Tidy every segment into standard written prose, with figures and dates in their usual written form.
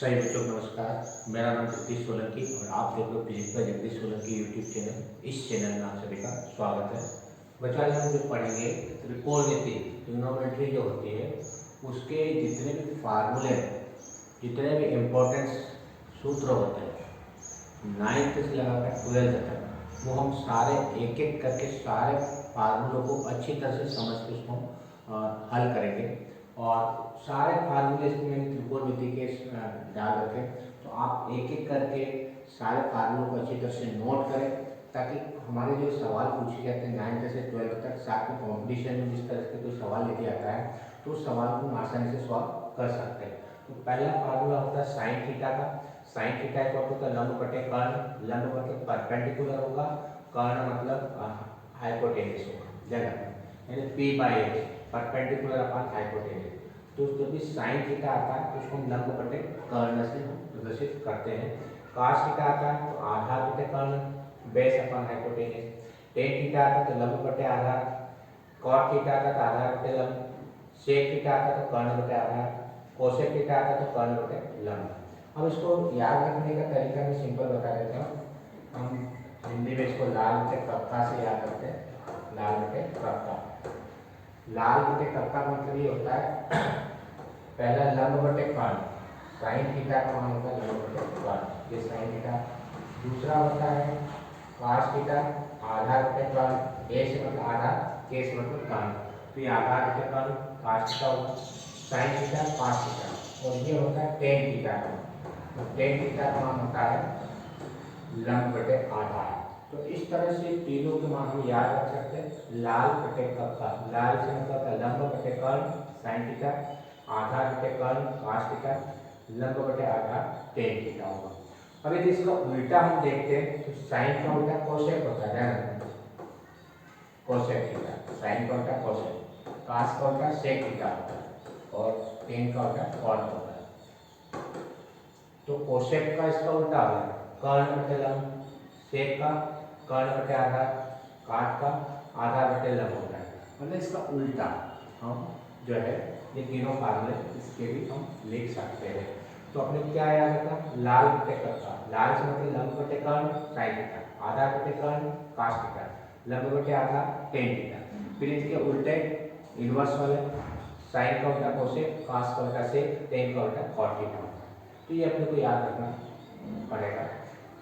सही बच्चों को नमस्कार। मेरा नाम जगदीश सोलंकी और आप देख रहे हो physics bye Jagdish Solanki YouTube channel. इस चैनल में आप सभी का स्वागत है। बच्चों, आज हम जो पढ़ेंगे त्रिकोणमिति ट्रिग्नोमेट्री जो होती है उसके जितने भी फार्मूले हैं, जितने भी इम्पोर्टेंट सूत्र होते हैं 9th से लगाकर 12th तक, वो हम सारे एक एक करके सारे फार्मूलों को अच्छी तरह से समझ के उसको हल करेंगे। और सारे फार्मूले इसमें मैंने त्रिकोणमिति के डाल रखे, तो आप एक एक करके सारे फार्मूलों को अच्छी तरह से नोट करें, ताकि हमारे जो सवाल पूछे जाते हैं 9th से 12th तक, साथ में कॉम्पिटिशन में जिस तरह से कोई सवाल लेके आता है तो उस सवाल को हम आसानी से सॉल्व कर सकते हैं। तो पहला फार्मूला होता है साइन थीटा का। साइन थीटा एक होता है लंब बटे कर्ण। लंब मतलब परपेंडिकुलर होगा, कर्ण मतलब हाइपोटेन्यूस होगा, जगह यानी p/h, परपेंडिकुलर अपॉन हाइपोटेन्यूस। तो जब भी साइन थीटा आता है तो उसको हम लंब बटे कर्ण से प्रदर्शित करते हैं। cos थीटा आता है तो आधार बटे कर्ण, base upon hypotenuse. Tan theta आता है तो लंब बटे आधार। cot थीटा आता है तो आधार बटे लंब। sec थीटा आता है तो कर्ण बटे आधार। cosec थीटा आता है तो कर्ण बटे लंब। अब इसको याद रखने का तरीका मैं सिंपल बता देता हूँ। हम हिंदी में इसको लाल बटे कप्पा से याद करते हैं। लाल बटे कप्पा, लाल बटे कप्पा मतलब ये होता है पहला लंब बटे कर्ण, साइन थीटा का मान होता है लंब बटे कर्ण, ये साइन थीटा। दूसरा होता है cos थीटा, आधार बटे कर्ण, a से मतलब आधार, k से मतलब कर्ण, तो ये आधार बटे कर्ण cos थीटा होगा। साइन थीटा cos थीटा, और ये होता है टेन थीटा का, तो टेन थीटा का मान होता है लंब बटे आधार। तो इस तरह से तीनों के मान हम याद रख सकते हैं। लाल बटे कप्पा, लाल से मतलब है लंब बटे कर्ण साइन थीटा, आधार बटे कर्ण cos थीटा, लंब बटे आधार टेन थीटा होगा। अब यदि इसका उल्टा हम देखते हैं तो साइन का उल्टा कोसेक होता है, कोसेक थीटा। साइन का उल्टा कोसेक, cos का उल्टा सेक थीटा होता है, और टेन का उल्टा कॉट होता है। तो कोसेक का इसका उल्टा होगा कर्ण बटे लंब, सेक का कर्ण बटे आधार, काट का आधार बटे लंब होता है। मतलब इसका उल्टा हम जो है ये तीनों फार्मूले इसके भी हम लिख सकते हैं। तो अपने क्या याद रखा, लाल बटे कप्पा, लाल से मतलब लंब बटे कर्ण साइन थीटा, आधार बटे कर्ण cos थीटा, लंब बटे आधार टेन थीटा। फिर इसके उल्टे इनवर्स वाले, साइन का उल्टा कोसेक, cos का उल्टा सेक, टेन का उल्टा कॉट थीटा। तो ये अपने को याद रखना पड़ेगा।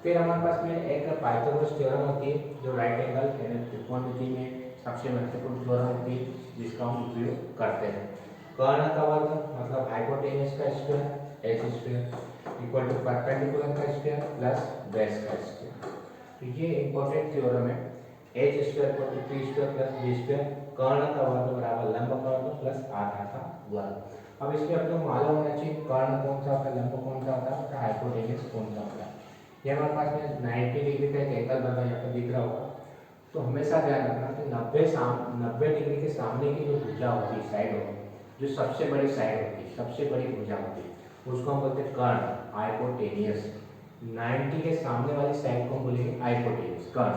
फिर हमारे पास में एक पाइथागोरस थ्योरम होती है जो राइट एंगल यानी त्रिकोणमिति में सबसे महत्वपूर्ण थ्योरम होती है, जिसका हम उपयोग करते हैं। कर्ण का वर्ग मतलब हाइपोटेन्यूस का square H square equal to perpendicular का स्क्वायर प्लस बेस का स्क्वायर। तो ये इंपॉर्टेंट थ्योरम है। H square equal to T square plus B square, कर्ण का वर्ग बराबर लंब का वर्ग प्लस आधार का वर्ग। अब इसमें अपने को मालूम होना चाहिए कर्ण कौन सा होता है, लंब कौन सा होता है, हाइपोटेन्यूस कौन सा होता है। ये हमारे पास में 90 डिग्री का एक एकल बना यहाँ पर दिख रहा होगा। तो हमेशा ध्यान रखना कि 90 डिग्री के सामने की जो भुजा होती है, साइड होती है, जो सबसे बड़ी साइड होती है, सबसे बड़ी भुजा होती है, उसको हम बोलते हैं कर्ण, हाइपोटेन्यूस। 90 के सामने वाली साइड को हम बोलेंगे हाइपोटेन्यूस, कर्ण।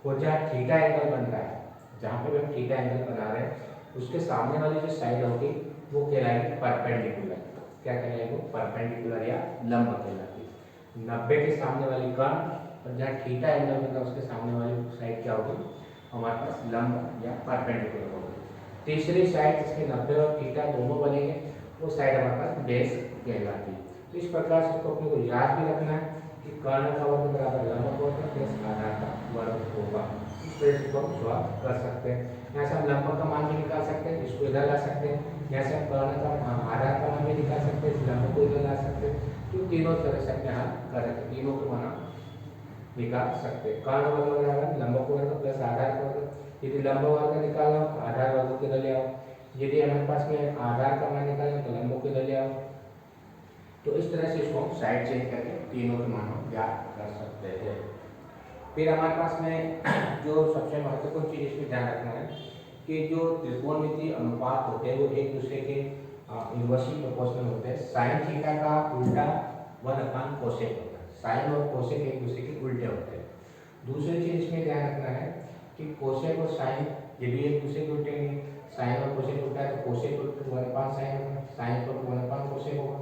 और जहाँ थीटा एंगल बन रहा है, जहाँ पे हम थीटा एंगल बना रहे हैं, उसके सामने वाली जो साइड होगी वो कहलाएगी परपेंडिकुलर। क्या कहलाएगी? परपेंडिकुलर या लंब कहलाती है। 90 के सामने वाली कर्ण, और जहाँ थीटा एंगल बन रहा है उसके सामने वाली साइड क्या होगी? हमारे पास लंब या परपेंडिकुलर होगी। तीसरी साइड जिसके 90 और थीटा दोनों बनेंगे, वो साइड हमारे पास बेस कहलाती है। तो इस प्रकार से इसको अपने को याद भी रखना है कि कर्ण का वर्ग बराबर लंब का वर्ग प्लस आधार का वर्ग होगा। इस तरह से हम सॉल्व कर सकते हैं। यहाँ से हम लंब का मान भी निकाल सकते हैं, इसको इधर ला सकते हैं। यहाँ से हम कर्ण का आधार का मान भी निकाल सकते हैं, इस लंब को इधर ला सकते हैं। तो तीनों तरह से अपने हल करें, तीनों को मान निकाल सकते हैं। कर्ण वर्ग बराबर लंब का वर्ग प्लस आधार का वर्ग। यदि लंब वर्ग निकालना हो तो आधार वर्ग को इधर ले आओ। यदि हमारे पास में आधार का मान निकालना तो लंब को इधर ले आओ। तो इस तरह से इसको हम साइड चेंज करके तीनों के मान ज्ञात कर सकते हैं। फिर हमारे पास में जो सबसे महत्वपूर्ण चीज इसमें ध्यान रखना है कि जो त्रिकोणमितीय अनुपात होते हैं वो एक दूसरे के इनवर्सली प्रोपोर्शनल होते हैं। साइन थीटा का उल्टा 1 कोसेक होता है, साइन और कोसेक एक दूसरे के उल्टे होते हैं। दूसरी चीज इसमें ध्यान रखना है कि कोसेक और साइन ये भी एक दूसरे के उल्टे हैं। साइन और कोसेक उल्टा है तो कोसेक 1/sin होगा, साइन 1/कोसेक होगा।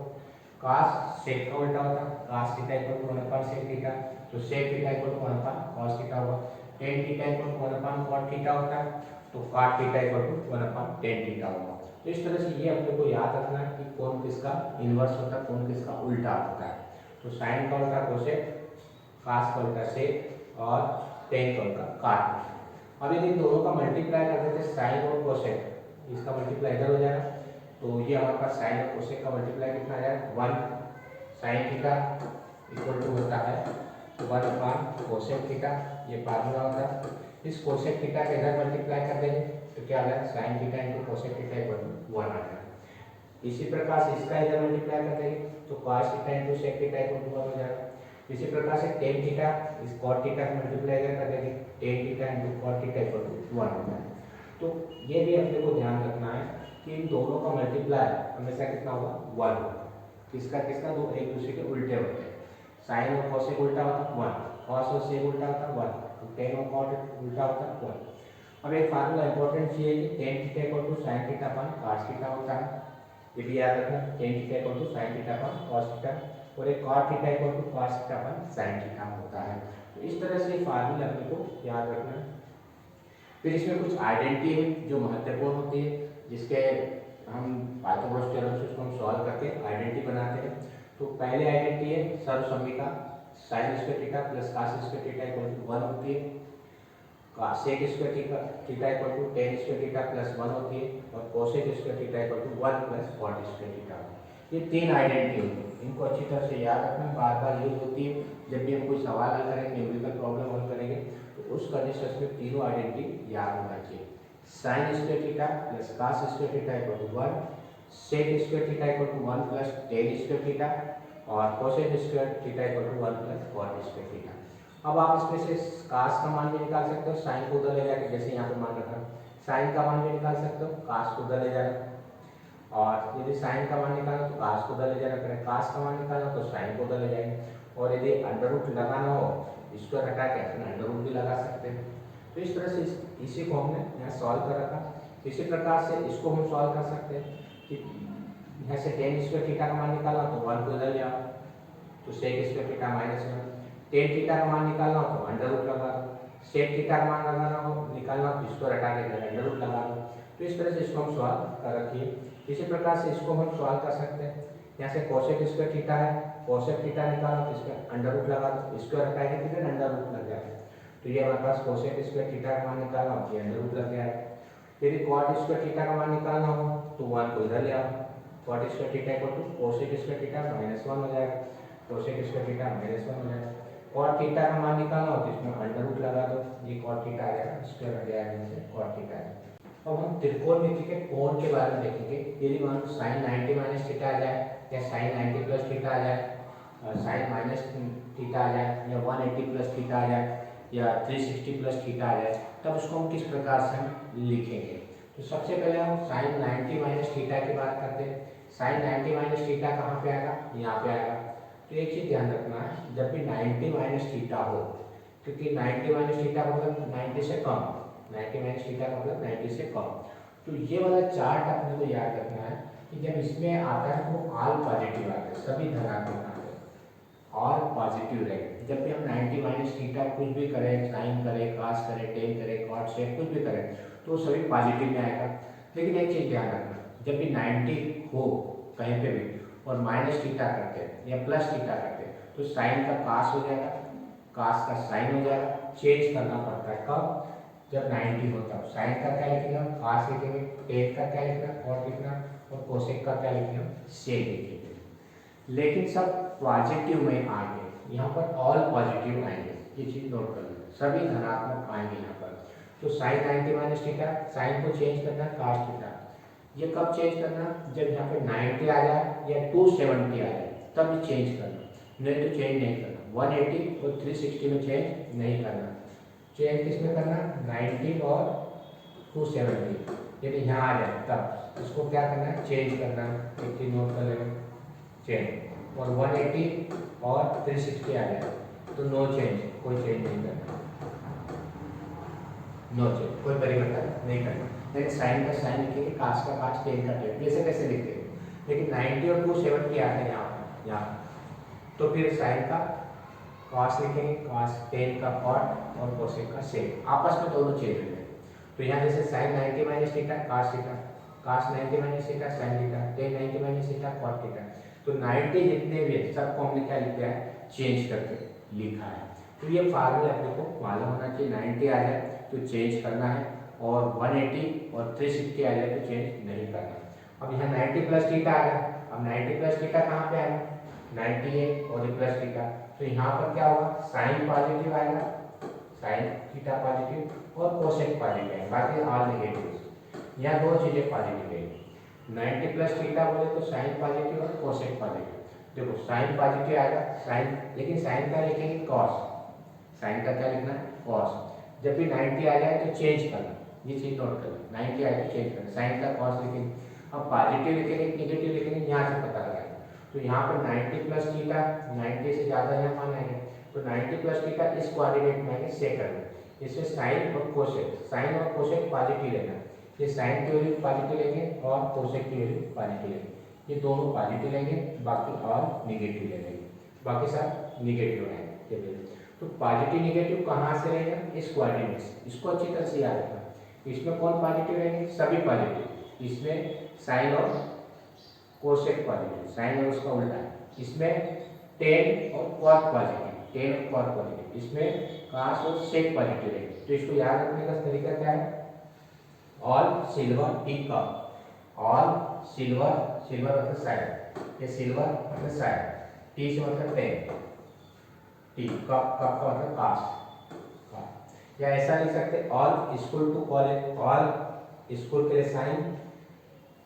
कास सेक का उल्टा होता है, cos theta equal to 1 sec theta, तो sec theta equal to 1 cos theta होगा। Tan theta equal to 1 cot theta होता है, तो cot theta equal to 1 tan theta होगा। तो इस तरह से ये अपने को याद रखना है कि कौन किसका इन्वर्स होता है, कौन किसका उल्टा होता है। तो साइन का उल्टा कोसेक, कास का उल्टा सेक और टेन का उल्टा कॉट। अब यदि दोनों का मल्टीप्लाई कर देते साइन और कोसेक, इसका मल्टीप्लाई इधर हो जाएगा, तो ये हमारे पास साइन और कोसेक का मल्टीप्लाई कितना आ जाएगा 1 साइन थीटा इक्वल टू होता है 1 कोसेक थीटा, ये फार्मूला होता है। इस कोसेक थीटा के इधर मल्टीप्लाई कर देंगे तो क्या आ जाएगा sine theta into cosec theta equal to 1 आ जाएगा। इसी प्रकार से इसका इधर मल्टीप्लाई कर देंगे तो cos theta into sec theta equal to 1 हो जाएगा। इसी प्रकार से टेन थीटा इस कॉट थीटा का मल्टीप्लाई कर देंगे, tan theta into cot theta equal to 1 हो जाएगा। तो ये भी अपने को ध्यान रखना है कि इन दोनों का मल्टीप्लाई हमेशा कितना होगा 1 होगा। किसका किसका, दो एक दूसरे के उल्टे होते हैं। साइन और कोसेक उल्टा होता है 1, कॉस और सेक उल्टा होता है 1, तो टेन और कॉट उल्टा होता है 1। अब एक फार्मूला इंपॉर्टेंट ये है कि tan theta equal to sine theta upon cos theta होता है, ये भी याद रखना। Tan theta equal to sine theta upon cos theta, और एक cot theta equal to cos theta upon sine theta होता है। तो इस तरह से फार्मूला अपने को याद रखना है। फिर इसमें कुछ आइडेंटिटी है जो महत्वपूर्ण होती है, जिसके हम पाइथागोरस थ्योरम से उसको हम सॉल्व करके आइडेंटिटी बनाते हैं। तो पहले आइडेंटिटी है सर्वसम्मिका, sine square theta plus cos square theta equal to 1 होती है, sec square theta equal to tan square theta plus 1 होती है, और cosec square theta equal to 1 plus cot square theta. ये तीन आइडेंटिटी होती है, इनको अच्छी तरह से याद रखना, बार बार यूज होती है जब भी हम कोई सवाल हल करेंगे, न्यूमेरिकल प्रॉब्लम हल करेंगे, तो उस कंडीशन में तीनों आइडेंटिटी याद होना चाहिए। Sine square theta plus cos square theta equal to 1, sec square theta equal to 1 plus tan square theta, और cosec square theta equal to 1 plus cot square theta. अब आप इसमें से कास का मान भी निकाल सकते हो, साइन को उधर ले जाकर, जैसे यहाँ पे मान रखा साइन का मान भी निकाल सकते हो, कास को उधर ले जाना, और यदि साइन का मान निकालना तो कास को उधर ले जाना करें, कास का मान निकालना तो साइन को उधर ले जाएंगे, और यदि अंडर रूट लगाना हो इसको हटा के अपना अंडर रूट भी लगा सकते हैं। तो इस तरह से इसी को हमने यहाँ सॉल्व कर रखा। इसी प्रकार से इसको हम सॉल्व कर सकते हैं कि यहाँ से टेन स्क्वायर थीटा का मान निकालना तो 1 को इधर ले आओ, तो sec square theta minus 1, tan theta का मान निकालना हो तो अंडर रूट लगा दो, सेक थीटा का मान लगाना हो निकालना हो तो इसको हटा के अंडर रूट लगा दो। तो इस तरह से इसको हम सॉल्व कर रखिए। इसी प्रकार से इसको हम सॉल्व कर सकते हैं, यहाँ से कोसेक स्क्वायर थीटा है, कोसेक थीटा निकालना तो इसमें अंडर रूट लगा दो, इसको हटाएंगे तो फिर अंडर रूट लग जाएगा, तो ये हमारे पास कोसेक स्क्वायर थीटा का मान निकालना हो ये अंडर रूट लग जाएगा। यदि कॉट स्क्वायर थीटा का मान निकालना हो तो 1 को इधर ले आओ, cot square theta equal to cosec square theta minus 1 हो जाएगा, कोसेक स्क्वायर थीटा माइनस 1 हो जाएगा। कॉट थीटा का मान निकालना हो तो इसमें अंडर रूट लगा दो, ये कॉट थीटा आ जाएगा, स्क्वायर हट जाएगा, इससे कॉट थीटा आ जाएगा। अब हम त्रिकोणमिति के कोण के बारे में देखेंगे। यदि मान लो साइन 90 माइनस थीटा आ जाए, या साइन 90 प्लस थीटा आ जाए, साइन माइनस थीटा आ जाए, या 180 प्लस थीटा आ जाए, या 360 प्लस थीटा आ जाए, तब उसको हम किस प्रकार से हम लिखेंगे। तो सबसे पहले हम साइन 90 माइनस थीटा की बात करते हैं। साइन 90 माइनस थीटा कहाँ पे आएगा, यहाँ पे आएगा। तो एक चीज़ ध्यान रखना है, जब भी 90 माइनस थीटा हो, क्योंकि 90 माइनस थीटा मतलब 90 से कम, 90 माइनस थीटा का मतलब 90 से कम, तो ये वाला चार्ट अपने को याद रखना है कि जब इसमें आता है तो ऑल पॉजिटिव आते हैं, सभी धनात्मक आते हैं, ऑल पॉजिटिव रहेगा। जब भी हम 90 माइनस थीटा कुछ भी करें, साइन करें, कास करें, टेन करें, कॉट सेक कुछ भी करें, तो सभी पॉजिटिव में आएगा। लेकिन एक चीज़ ध्यान रखना, जब भी 90 हो कहीं पे भी और माइनस थीटा करते हैं या प्लस थीटा करते हैं, तो साइन का कास हो जाएगा, कास का साइन हो जाएगा, चेंज करना पड़ता है। कब, जब 90 होता है। साइन का क्या लिखेंगे, कास लिखेंगे, टेन का क्या लिखना, कॉट लिखना, और कोसेक का क्या लिखेंगे, सेक लिखेंगे। लेकिन सब पॉजिटिव में आएंगे, यहाँ पर ऑल पॉजिटिव आएंगे, ये चीज़ नोट कर लें, सभी धनात्मक आएंगे यहाँ पर। तो साइन 90 माइनस थीटा, साइन को चेंज करना है कास थीटा, ये कब चेंज करना, जब यहाँ पे 90 आ जाए या 270 आ जाए तब चेंज करना, नहीं तो चेंज नहीं करना। 180 और 360 में चेंज नहीं करना, चेंज किस में करना, 90 और 270। यदि यहाँ आ जाए तब इसको क्या करना है, चेंज करना है, एक चीज नोट कर लेंगे, चेंज। और 180 और 360 आ जाए तो नो चेंज, कोई चेंज नहीं करना, नो चेंज, कोई परिवर्तन नहीं करना। लेकिन साइन का साइन लिखेंगे, कास का कास, टेन का टेन, जैसे कैसे लिखते हैं। लेकिन 90 और 270 आते हैं यहाँ पर, यहाँ। तो फिर साइन का कॉस लिखेंगे, कॉस, टेन का कॉट और कोसेक का सेक, आपस में दोनों चेंज हो जाए। तो यहाँ जैसे sine 90 minus theta cos theta, cos 90 minus theta sine theta, tan 90 minus theta cot theta. तो 90 जितने भी है सबको हमने क्या लिखा है, चेंज करके लिखा है। तो ये फार्मूला अपने को मालूम होना चाहिए, 90 आ जाए तो चेंज करना है और 180 और 360 आ जाए तो चेंज नहीं करना। अब यहाँ 90 प्लस थीटा आ गया, अब 90 प्लस थीटा कहाँ पे आएगा, 90 है और ये प्लस थीटा, तो यहाँ पर क्या होगा, साइन पॉजिटिव आएगा, साइन थीटा पॉजिटिव और कोसेक पॉजिटिव आएगा, बाकी ऑल नेगेटिव। यहाँ दो चीजें पॉजिटिव है, 90 प्लस थीटा बोले तो साइन पॉजिटिव और कोसेक पॉजिटिव। देखो साइन पॉजिटिव आएगा, साइन, लेकिन साइन का लिखेंगे कॉस, साइन का क्या लिखना है, कॉस। जब भी 90 आ जाए तो चेंज करना, ये चीज नोट कर, 90 आए तो चेंज करना, साइन का कॉस लिखेंगे। अब पॉजिटिव लिखेंगे नेगेटिव लिखेंगे, यहाँ से पता लगाएंगे। तो यहाँ पर 90 प्लस थीटा, 90 से ज़्यादा यहाँ मान आएंगे, तो 90 प्लस थीटा इस कोऑर्डिनेट में आएंगे सेकंड। इससे साइन और कोसेक, साइन और कोसेक पॉजिटिव लेना, ये साइन की वैल्यू पॉजिटिव लेंगे और कोसेक की वैल्यू पॉजिटिव लेंगे, ये दोनों पॉजिटिव लेंगे, बाकी और निगेटिव लेंगे, बाकी सब निगेटिव आएंगे। तो पॉजिटिव निगेटिव कहाँ से रहेगा, इस कोऑर्डिनेट से, इसको अच्छी तरह से याद रखना। इसमें कौन पॉजिटिव रहेंगे, सभी पॉजिटिव, इसमें साइन और कोसेक पॉजिटिव, साइन और उसका उल्टा, इसमें टेन और कॉट पॉजिटिव, टेन और कॉट पॉजिटिव, इसमें कॉस और सेक पॉजिटिव रहेंगे। तो इसको याद रखने का तरीका क्या है, all silver tea cup, all silver, silver मतलब साइन, ये सिल्वर मतलब साइन, टी से मतलब टेन, टी कप, कप का मतलब कॉस, या ऐसा लिख सकते all school to college, all school के लिए साइन,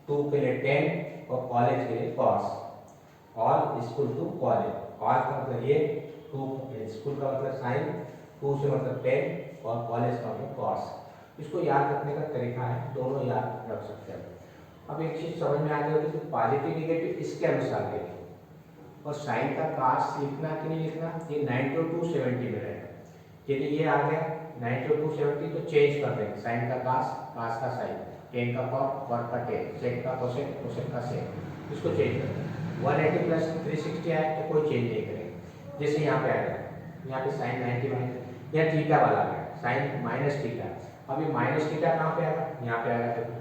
टू के लिए टेन और कॉलेज के लिए cos, all school to college, all का मतलब ये, टू स्कूल का मतलब साइन, टू से मतलब टेन और कॉलेज का मतलब कॉस। इसको याद रखने का तरीका है, दोनों याद रख सकते हैं। अब एक चीज समझ में आ गई होगी, तो पॉजिटिव निगेटिव इसके अनुसार लेंगे, और साइन का कॉस लिखना कि नहीं लिखना, ये 90 और 270 में रहेगा। यदि ये आ गया 90 और 270 तो चेंज कर देंगे, साइन का कॉस, कॉस का साइन, टेन का कॉट, कॉट का टेन, सेक का कोसेक, कोसेक का सेक, इसको चेंज कर देंगे। 180 प्लस 360 आए तो कोई चेंज नहीं करेंगे, जैसे यहाँ पे आएगा, यहाँ पे साइन 90 माइनस, यहाँ थीटा वाला आ गया, साइन माइनस थीटा, अब ये माइनस थीटा कहाँ पे आएगा, यहाँ पे आएगा, देखो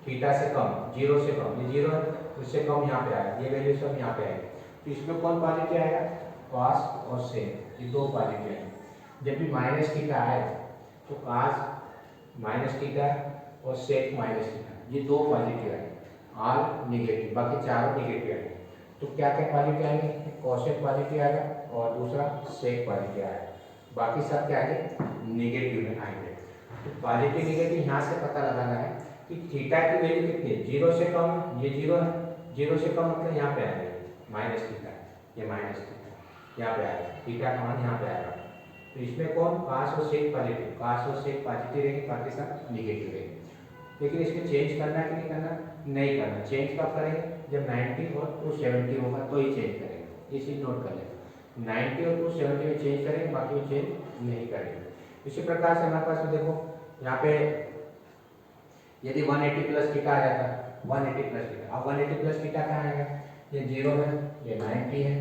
थीटा से कम, जीरो से कम, ये जीरो है, उससे कम यहाँ पे आएगा, ये वैल्यू सब यहाँ पे आएगी। तो इसमें कौन पॉजिटिव आएगा, कॉस और सेक, ये दो पॉजिटिव आएंगे। जब भी माइनस थीटा आए तो कॉस माइनस थीटा और सेक माइनस थीटा, ये दो पॉजिटिव आएंगे, ऑल निगेटिव, बाकी चारों निगेटिव आएंगे। तो क्या क्या पॉजिटिव आएंगे, कोसेक पॉजिटिव आएगा और दूसरा सेक पॉजिटिव आएगा, बाकी सब क्या आएंगे, निगेटिव में आएंगे। तो पॉजिटिव निगेटिव यहाँ से पता लगाना है कि थीटा की वैल्यू कितनी है, जीरो से कम, ये जीरो है, जीरो से कम मतलब यहाँ पे आएगा माइनस थीटा, ये माइनस थीटा यहाँ पे आएगा, थीटा का मान यहाँ पे आएगा। तो इसमें कौन, कॉस और सेक पॉजिटिव, कॉस और सेक पॉजिटिव रहेंगे, बाकी सब निगेटिव रहेंगे। लेकिन इसमें चेंज करना कि नहीं करना, नहीं करना। चेंज कब करेंगे, जब 90 और 270 होगा तो ही चेंज करेंगे, ये चीज नोट कर लेंगे। 90 और 270 में चेंज करेंगे, बाकी में चेंज नहीं करेंगे। इसी प्रकार से हमारे पास में देखो यहाँ पे यदि 180 प्लस थीटा आ जाता, 180 प्लस थीटा, अब 180 प्लस थीटा कहाँ आएगा, ये 0 है, ये 90 है,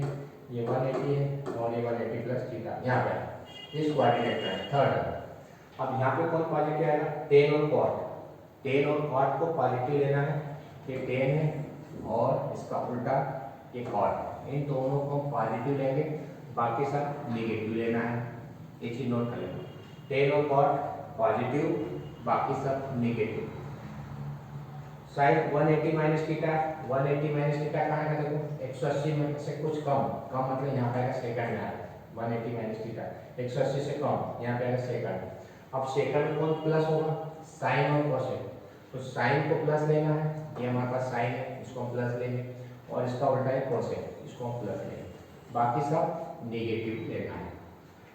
ये 180 है और ये 180 प्लस थीटा यहाँ पे है, इस कोऑर्डिनेट में है, थर्ड। अब यहाँ पे कौन पॉजिटिव आएगा, टेन और कॉट, टेन और कॉट को पॉजिटिव लेना है, ये टेन है और इसका उल्टा ये कॉट, इन दोनों को पॉजिटिव लेंगे, बाकी सब निगेटिव लेना है, ये चीज नोट कर लेना। टेन और कॉट पॉजिटिव, बाकी सब negative. Sine 180 minus theta, 180 minus theta कहाँ आएगा, देखो 180 में से कुछ कम, कम मतलब यहाँ पे आएगा सेकंड में आएगा, 180 माइनस थीटा 180 से कम, यहाँ पे आएगा सेकंड। अब सेकंड कौन प्लस होगा, साइन और कोसेक, तो साइन को प्लस लेना है, ये हमारे पास साइन है, इसको हम प्लस लेंगे, और इसका उल्टा है कोसेक, इसको हम प्लस लेंगे, बाकी सब निगेटिव लेना है।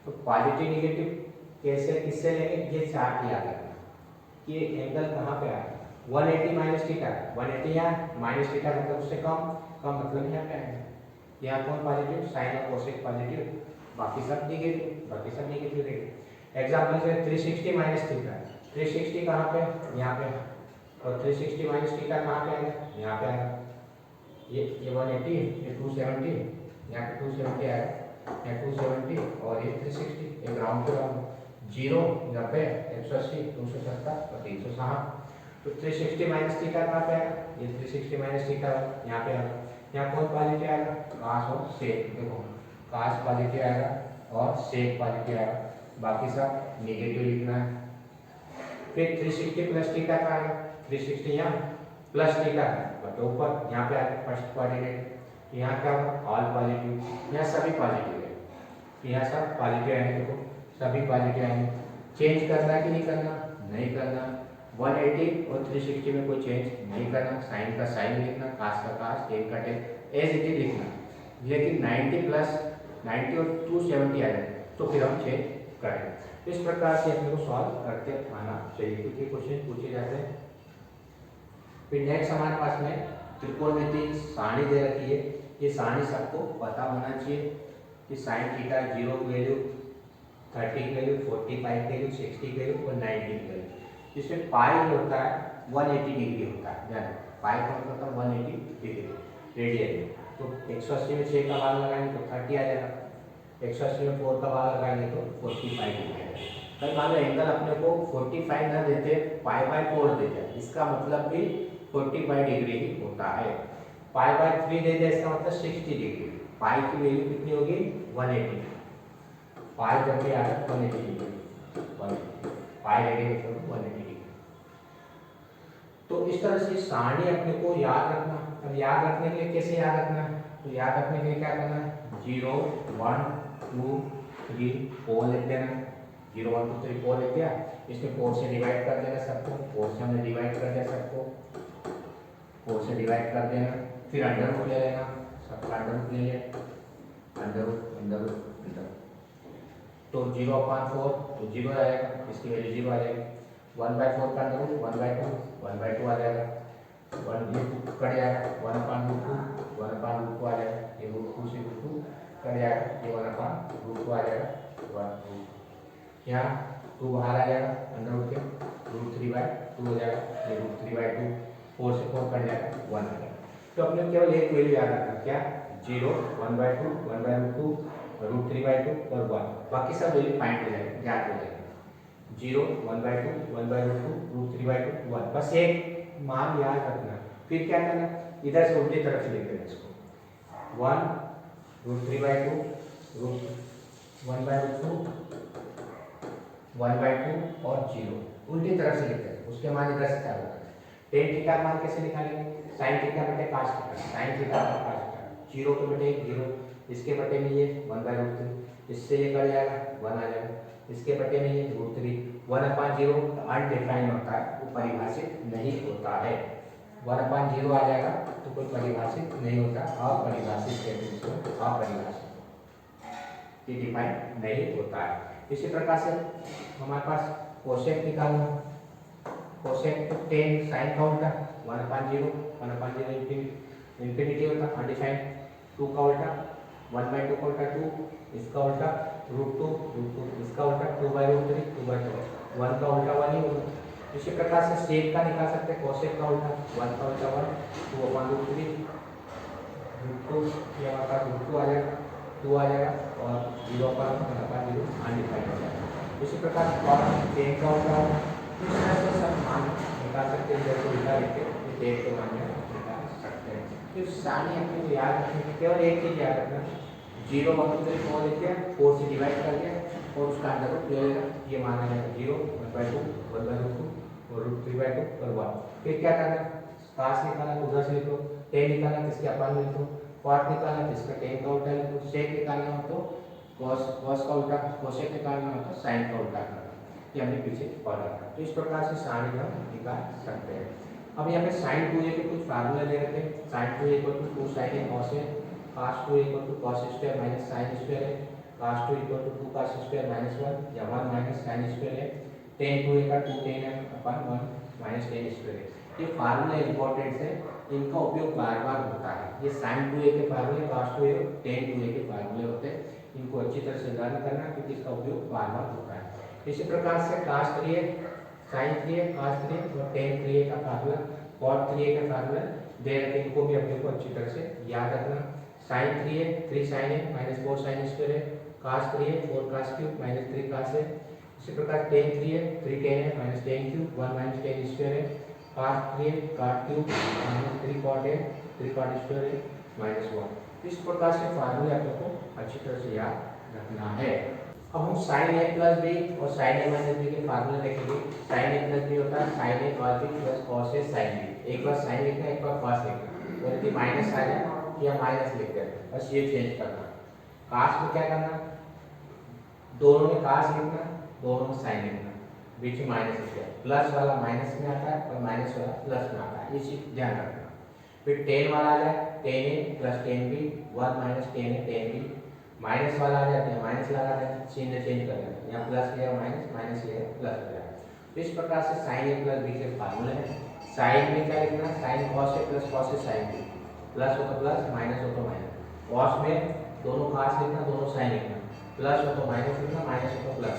तो पॉजिटिव निगेटिव कैसे किससे लेंगे, ये चार्ट याद रखना कि एंगल कहाँ पे आएगा, 180 माइनस थीटा, 180 यहाँ माइनस थीटा मतलब उससे कम, कम मतलब यहाँ पे आएगा, यहाँ कौन पॉजिटिव, साइन और कोसेक पॉजिटिव, बाकी सब निगेटिव, बाकी सब निगेटिव रहेगा। एग्जाम्पल से 360 माइनस थीटा, 360 कहाँ पे, यहाँ पे, और 360 माइनस थीटा कहाँ पे आएगा, यहाँ पे आएगा, ये 180, ये 270, यहाँ पे 270 आएगा, यहाँ 270 और ये 360, एक राउंड पे राउंड 0, 90, 180, 270 और 360। तो 360 माइनस थीटा कहाँ पे आएगा? ये 360 माइनस थीटा यहाँ पे आएगा। यहाँ कौन पॉजिटिव आएगा? काश और सेक। देखो काश पॉजिटिव आएगा और सेक पॉजिटिव आएगा, बाकी सब नेगेटिव लिखना है। फिर 360 प्लस थीटा का आएगा, 360 यहाँ प्लस थीटा है बट ऊपर यहाँ पे आएगा फर्स्ट कोऑर्डिनेट, यहाँ क्या होगा? ऑल पॉजिटिव, यहाँ सभी पॉजिटिव है, यहाँ सब पॉजिटिव आएंगे। देखो सभी पॉजिटिव आएंगे। चेंज करना है कि नहीं करना? नहीं करना। 180 और 360 में कोई चेंज नहीं करना, साइन का साइन लिखना, काश का काश, टेन का टेन, एज इट इज लिखना। लेकिन 90 प्लस 90 और 270 आ जाए तो फिर हम चेंज करें। इस प्रकार से अपने को सॉल्व करते आना चाहिए क्योंकि क्वेश्चन पूछे जाते हैं। फिर नेक्स्ट हमारे पास में त्रिकोणमिति सारणी दे रखी है। ये सारणी सबको पता होना चाहिए कि साइन थीटा 0 की वैल्यू, 30 की वैल्यू, 45 की वैल्यू, 60 की वैल्यू और 90 की वैल्यू। जिसमें पाई होता है 180 डिग्री होता है, ध्यान पाई का मतलब 180 डिग्री रेडियन। तो 180 में 6 का भाग लगाएंगे तो 30 आ जाएगा, 180 में 4 का भाग लगाएंगे तो 45 डिग्री आएगा। कई मान लो एंगल अपने को 45 ना देते, पाई बाय 4 देते, इसका मतलब भी 45 डिग्री ही होता है। पाई बाय 3 दे दे इसका मतलब 60 डिग्री। पाई की वैल्यू कितनी होगी? 180। पाई जब भी आएगा 180 डिग्री, पाई रेडियन मतलब 180 डिग्री। तो इस तरह से सारणी अपने को याद रखना। अब याद रखने के लिए कैसे याद रखना है? तो याद रखने के लिए क्या करना है? 0 1 2 3 4 लिख देना। 0 1 2 3 4 लिख दिया, इसमें 4 से डिवाइड कर देना सबको, 4 से हमने डिवाइड कर दिया सबको, 4 से डिवाइड कर देना। फिर अंडर रूट ले लेना, सबका अंडर रूट ले लिया, under root under root under. तो 0/4 तो 0 आएगा, इसकी वैल्यू 0 आ जाएगी। 1/4 का अंडर रूट 1/2 आ जाएगा, 1 ये कट जाएगा, 1/√2 1/√2 आ जाएगा, ये √2 से √2 कट जाएगा, ये 1/√2 आ जाएगा, 1 यहाँ 2 बाहर आ जाएगा अंडर रूट के, √3/2 हो जाएगा, ये √3/2, 4 से 4 कट जाएगा, 1 आ जाएगा। तो अपने केवल एक वैल्यू याद रखना, क्या? 0 1/2 1/√2 √3/2 और 1, बाकी सब वैल्यू फाइंड हो जाएगा, ज्ञात हो जाएगा। 0 1/2 1/√2 √3/2 1, बस एक मान याद रखना। फिर क्या करना? इधर से उल्टी तरफ से लिख देना इसको, 1 √3/2 1/2 1/2 और 0 उल्टी तरफ से लिख देना। उसके मान इधर से चालू करना। टेन थीटा का मान कैसे निकालेंगे? साइन थीटा बटे cos थीटा, साइन थीटा बटे cos थीटा, 0 के बटे 0, इसके बटे में ये 1/√3, इससे ये कट जाएगा 1 आ जाएगा, इसके बटे में ये √3, 1/0 अनडिफाइन होता है, वो परिभाषित नहीं होता है। 1/0 आ जाएगा तो कोई परिभाषित नहीं होता, अपरिभाषित कहते हैं इसको, अपरिभाषित, ये डिफाइन नहीं होता है। इसी प्रकार से हमारे पास कोसेक निकालना, कोसेक तो 10 साइन का उल्टा 1/0 इंफिनिटी होता है अनडिफाइंड, 2 का उल्टा 1/2 का उल्टा 2, इसका उल्टा √2 इसका उल्टा 2/√3 2/2, 1 का उल्टा 1 ही होगा। इसी प्रकार से सेक का निकाल सकते हैं, कोसेक का उल्टा 1 का उल्टा 1, 2/√3 √2, ये हमारे पास √2 आ जाएगा, 2 आ जाएगा और 0/1/0 अनडिफाइंड हो जाएगा। इसी प्रकार टेन का उल्टा होगा। इस तरह से सब मान निकाल सकते हैं, जैसे उल्टा लिखते हैं टेन के मान में निकाल सकते हैं। फिर सारणी अपने को याद रखने की केवल एक चीज़ याद रखना, 0 1 2 3 4 लिख दिया, 4 से डिवाइड कर दिया और उसका अंडर रूट ले लेगा, ये मान आ जाएगा 0 1/2 1/√2 और √3/2 और 1। फिर क्या करना? काश निकालना तो उधर से लिखो, टेन निकालना किसके अपान में लिखो, कॉट निकालना किसका टेन का उल्टा लिखो, सेक निकालना हो तो कॉस का उल्टा, कोसेक निकालना हो तो साइन का उल्टा करना, ये हमने पीछे पढ़ा था। तो इस प्रकार से सारणी हम निकाल सकते हैं। अब यहाँ पे साइन 2a के कुछ फार्मूला दे रखे हैं, sign 2 = 2 sin a cos a, cos 2 = cos square minus sin square है, cos 2 = 2 cos स्क्वायर माइनस 1 या 1 माइनस sin स्क्वायर है, tan 2a का 2 tan a upon 1 minus tan square है। ये फार्मूला इंपॉर्टेंट है, इनका उपयोग बार बार होता है। ये sin 2a के फार्मूले, cos 2a और tan 2a के फार्मूले होते हैं, इनको अच्छी तरह से लर्न करना क्योंकि इसका उपयोग बार बार होता है। इसी प्रकार से cos 3a sin 3a cos 3a और tan 3a का फार्मूला, cot 3a का फार्मूला दे रखे, इनको भी अपने को अच्छी तरह से याद रखना। साइन 3 है, 3 साइन है माइनस 4 साइन स्क्वायर है, कास 3 है 4 कास क्यूब माइनस 3 कास है। इसी प्रकार टेन 3 है 3 टेन है minus ten cube 1 minus ten square है, काट 3 है काट क्यूब माइनस 3 कॉट है 3 कॉट स्क्वायर है माइनस 1। इस प्रकार से फार्मूले अपने को अच्छी तरह से याद रखना है। अब हम साइन ए प्लस बी और साइन ए माइनस बी के फार्मूले देखेंगे। साइन ए प्लस बी होता है साइन ए कॉस बी प्लस कॉस ए साइन बी। एक बार साइन लिखना एक बार कॉस लिखना, और यदि माइनस आ जाए या माइनस लिख देना, बस ये चेंज करना। कास में क्या करना, दोनों में कास लिखना दोनों में साइन लिखना, बीच में माइनस लिखना, प्लस वाला माइनस में आता है और माइनस वाला प्लस में आता है, ये चीज ध्यान रखना। फिर टेन वाला आ जाए tan A plus tan B 1 minus tan A tan B, minus वाला आ जाता है माइनस लगा देना, चिन्ह चेंज कर देना, यहाँ प्लस लिया माइनस माइनस लिया प्लस हो जाएगा। तो इस प्रकार से साइन ए प्लस बी के फार्मूले हैं। साइन में क्या लिखना, sine cos A plus cos A sine B, plus हो तो प्लस माइनस हो तो माइनस। कॉस में दोनों कास लिखना दोनों साइन लिखना, प्लस हो तो माइनस लिखना माइनस हो तो प्लस।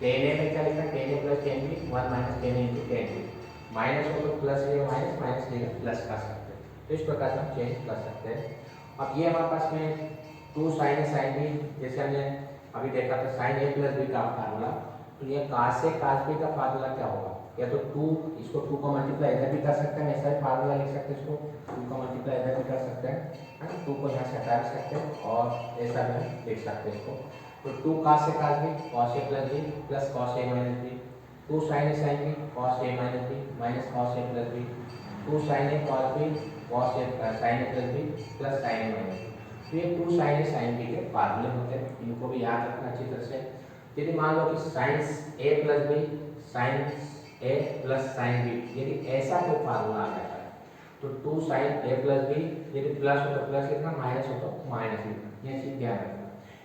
टेन ए में क्या लिखना, tan A plus tan B 1 minus tan A into tan B, minus हो तो प्लस लिया माइनस माइनस लिया प्लस कर सकते हैं। तो इस प्रकार से हम चेंज कर सकते हैं। अब ये हमारे पास में 2 साइन ए साइन बी, जैसे हमने अभी देखा था साइन ए प्लस बी का फार्मूला, तो ये कास ए कास बी का फार्मूला क्या होगा, या तो 2 इसको 2 का मल्टीप्लाई इधर भी कर सकते हैं, ऐसा भी फार्मूला लिख सकते हैं, इसको 2 का मल्टीप्लाई इधर भी कर सकते हैं, 2 को यहाँ से हटा भी सकते हैं और ऐसा भी हम लिख सकते हैं इसको। तो 2 कास ए cos B cos A plus B plus cos A minus B, 2 sine A sine B cos A minus B minus cos A plus B, 2 sine A cos B cos A sign A plus B plus sign A minus B. तो ये 2 sine ए sine B के फार्मूले होते हैं, इनको भी याद रखना अच्छी तरह से। यदि मान लो कि साइंस ए प्लस बी साइंस ए प्लस साइन बी, यदि ऐसा कोई फार्मूला आ जाता है तो 2 साइन ए प्लस बी, यदि प्लस हो तो प्लस लिखना माइनस हो तो माइनस लिखना, ये चीज ध्यान रखना।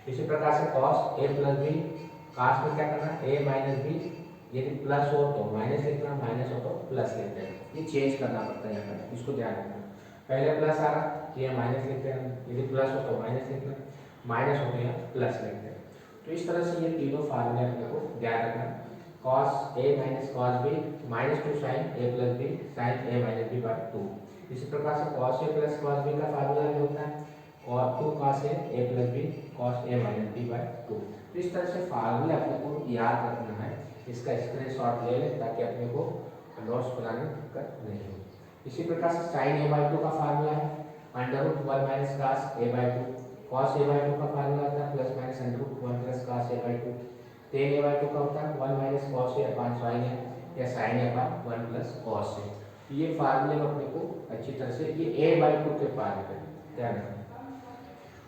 इसी प्रकार से कॉस ए प्लस बी, कास में क्या करना ए माइनस बी, यदि प्लस हो तो माइनस लिखना माइनस हो तो प्लस लिख देना, ये चेंज करना पड़ता है यहाँ पर, इसको ध्यान रखना। पहले प्लस आ रहा कि यहाँ माइनस लिख देना, यदि प्लस हो तो माइनस लिखना, माइनस हो तो यहाँ प्लस लिख देना। तो इस तरह से ये तीनों फार्मूले अपने को ध्यान रखना। Cos A minus cos B minus 2 sine A plus B sine A minus B by 2। इसी प्रकार से cos A plus cos B का फार्मूला भी होता है और 2 cos A plus B cos A minus B by 2। तो इस तरह से फार्मूले अपने को याद रखना है, इसका स्क्रीनशॉट ले लें ताकि अपने को नोट्स बनाने में दिक्कत नहीं हो। इसी प्रकार से साइन ए बाई 2 का फार्मूला है under root 1 minus cos A by 2, cos A by 2 का फार्मूला होता है plus minus under root 1 plus cos A by 2, tan A by 2 का होता है 1 minus cos A upon sine A या sine A upon 1 plus cos A. ये फार्मूले में अपने को अच्छी तरह से ये ए बाई 2 के फार्मूले ध्यान रखना।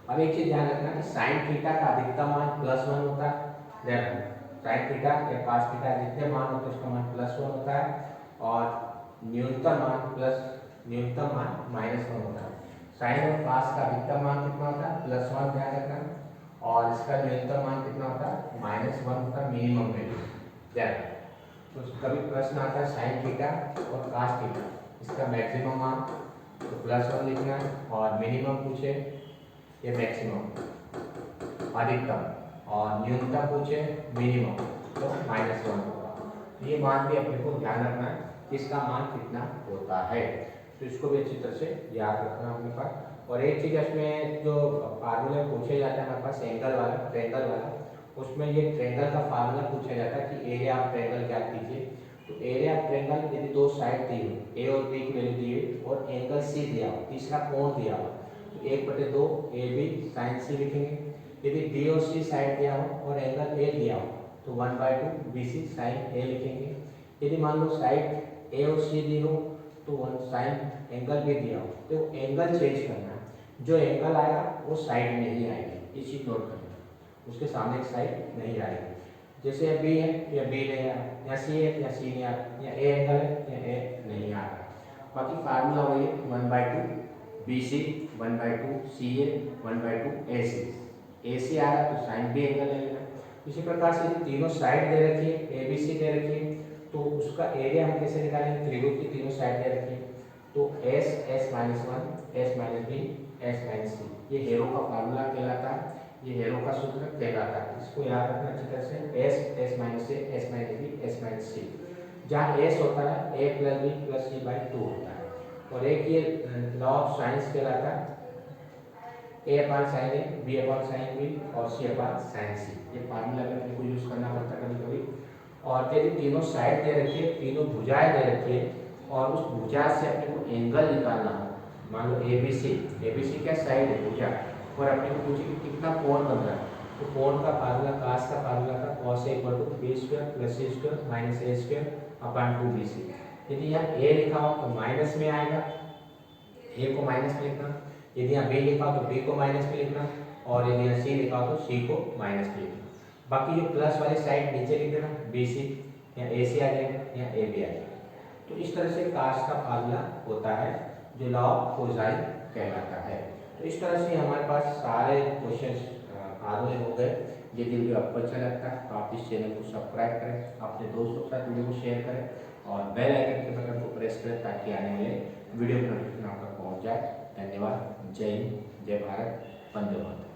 अब एक चीज ध्यान रखना कि साइन थीटा का अधिकतम मान +1 होता है, ध्यान रखना साइन थीटा या कॉस थीटा जितने मान होते हैं उसका मान +1 होता है और न्यूनतम मान -1 होता है। साइन और कॉस का अधिकतम मान कितना होता है +1 ध्यान रखना, और इसका न्यूनतम मान कितना होता है -1 होता है मिनिमम वैल्यू ध्यान रखना। तो कभी प्रश्न आता है साइन थीटा और कॉस थीटा, इसका मैक्सिमम मान तो +1 लिखना है और मिनिमम पूछे ये मैक्सिमम अधिकतम और न्यूनतम पूछे मिनिमम तो -1 होगा। ये मान भी अपने को ध्यान रखना है इसका मान कितना होता है, तो इसको भी अच्छी तरह से याद रखना अपने पास। और एक चीज इसमें जो फार्मूला पूछे जाता है हमारे पास एंगल वाला ट्रायंगल वाला, उसमें ये ट्रायंगल का फार्मूला पूछा जाता है कि एरिया ऑफ ट्रायंगल क्या कीजिए। तो एरिया ऑफ ट्रायंगल यदि दो साइड दी हुई ए और बी की वैल्यू दी हुई और एंगल सी दिया हो, तीसरा कोण दिया हो, तो 1/2 ए बी साइन सी लिखेंगे। यदि बी और सी साइड दिया हो और एंगल ए दिया हो तो 1/2 बी सी साइन ए लिखेंगे। यदि मान लो साइड ए और सी दी हो तो 1 साइन एंगल भी दिया हो, तो एंगल चेंज करना है, जो एंगल आएगा वो साइड में ही आएगी, ये चीज नोट करना, उसके सामने एक साइड नहीं आएगी। जैसे बी है या बी नहीं आ रहा, या सी है या सी नहीं आ रहा, या ए एंगल है या ए नहीं आ रहा। बाकी फार्मूला वही है 1/2 बी सी 1/2 सी ए 1/2 ए सी, ए सी आ रहा है तो साइन बी एंगल ले लेना। इसी प्रकार से तीनों साइड दे रखी है ए बी सी दे रखी है, तो उसका एरिया हम कैसे निकालेंगे, त्रिभुज की तीनों साइड दे रखी है तो S S minus 1 S minus B S minus C, ये हेरो का फार्मूला कहलाता है, ये हेरो का सूत्र कहलाता है। इसको याद रखना अच्छी तरह से, S S minus A S minus B S minus C, जहाँ एस होता है A plus B plus C by 2 होता है और एक ये लॉ ऑफ साइंस कहलाता है, ए अपान साइन ए, बी अपान साइन बी और सी अपान साइन सी। ये फार्मूला में अपने को यूज करना पड़ता है कभी कभी। और यदि तीनों साइड दे रखी है, तीनों भुजाएं दे रखी है और उस भुजा से अपने को एंगल निकालना हो, मान लो ए बी सी क्या साइड है भुजा, और अपने को पूछे कि कितना कोण बन रहा है, तो कोण का फार्मूला कास का फार्मूला था cos A equal to B square plus C square minus A square upon 2bc। यदि यहाँ ए लिखा हो तो माइनस में आएगा, ए को माइनस में लिखना, यदि यहाँ बी लिखा हो तो बी को माइनस में लिखना, और यदि यहाँ सी लिखा हो तो सी को माइनस में लिखना। बाकी जो प्लस वाली साइड नीचे लिख देना, बी सी या ए सी आ जाएगा या ए बी आ जाएगा। तो इस तरह से कास का फार्मूला होता है जो लॉ ऑफ कोसाइन कहलाता है। तो इस तरह से हमारे पास सारे क्वेश्चन आधे हो गए। यदि वीडियो आपको अच्छा लगता है तो आप इस चैनल को सब्सक्राइब करें, अपने दोस्तों के साथ वीडियो को शेयर करें और बेल आइकन के बटन को प्रेस करें ताकि आने वाले वीडियो की नोटिफिकेशन आप तक पहुँच जाए। धन्यवाद। जय हिंद, जय भारत, वंदे मातरम।